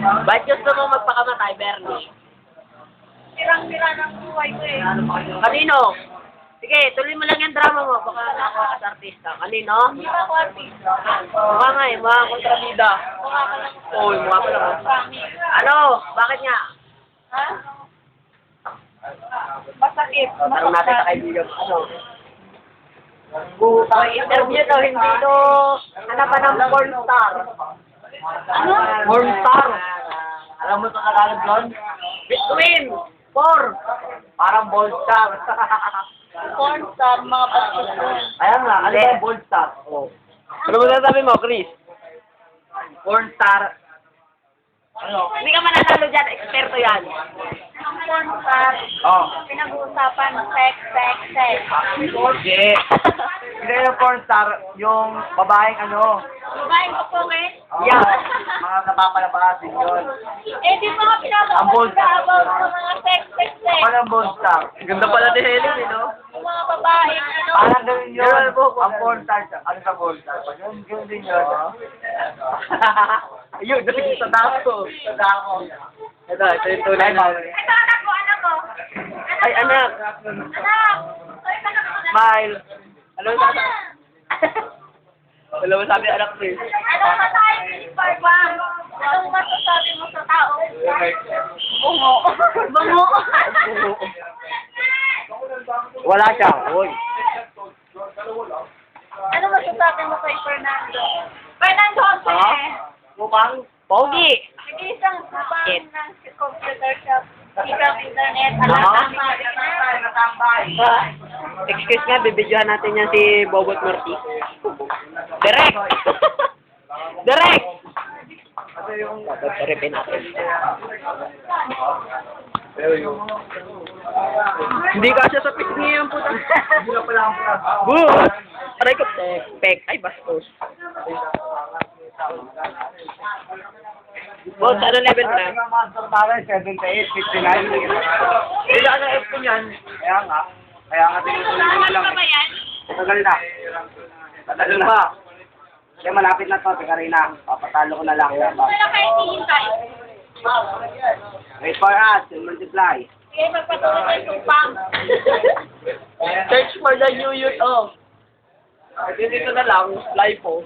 Ba't gusto mo magpakamatay, Bernie? Tirang-tira ng buhay ko eh. Kanino? Sige, tuloy mo lang yung drama mo. Baka nakaka-artista. Kanino? Hindi pa ako artista. Mukha nga eh, mukha kontrabida. Mukha ka lang. Oo, mukha pa lang. Promise. Ano? Bakit nga? Ha? Masakit. Tanong natin sa kaibigan. Ano? Interview to, hindi to hanapan ng porn star. Ano? Porn star. Alam mo ito Tagalog doon? Between. Parang ball star. Porn star, mga basketball. Ayan nga, ano ba yung ball star? Oh. Ano mo sasabi mo, Chris? Porn star. Ano? Hindi ka mananalo dyan, eksperto yan. Ang porn star, Oh. pinag-uusapan sex. Hindi. Hindi yung porn star, yung babaeng ano. Babaeng kukukin? Yeah. Mga napapalapasin yun. Eh, di ba nga Ang bold star. pinapakita about sa mga sex. Ano ang ball star? Ganda pala ni Helen, eh, no? Yung mga babaeng, ano? Parang ganun yun. Ang porn star, ano sa porn star? Yun din yun. Ayun, nasa sa dako. Sa dako. Ito yung tunay mo. Ito, anak ko. Ay, anak. Anak! Ay, anak ko. Smile. Ano sabi? Ano sabi anak ko eh? Anong matay ni Barbang? Anong masasabi mo sa tao? Bungo. Bungo. Wala siya. Uy. Ano masasabi mo kay Fernando? Fernando Jose! Mupang? Pogi. Nag-iisang bubang ng computer shop. Isang internet. Excuse nga, bibidyohan natin yan si Bobot Marti. Direct! Direct! Ripin natin. Hindi ka siya sa pisngi yung puta. Good! Aray ko, pek. Ay, bastos. Boss, ano level na? Master Talent, 78, 59. Ilan ang F ko niyan? Kaya nga. Kaya nga tinutuloy ko na lang. Ano ba yan? Tagal na. Tagal na. Kaya malapit na to, si Karina. Papatalo ko na lang. Wala kayo hihintay. Wait for us, and multiply. Kaya magpatuloy kayo tumpang. Search for the new youth of. Dito na lang, live po.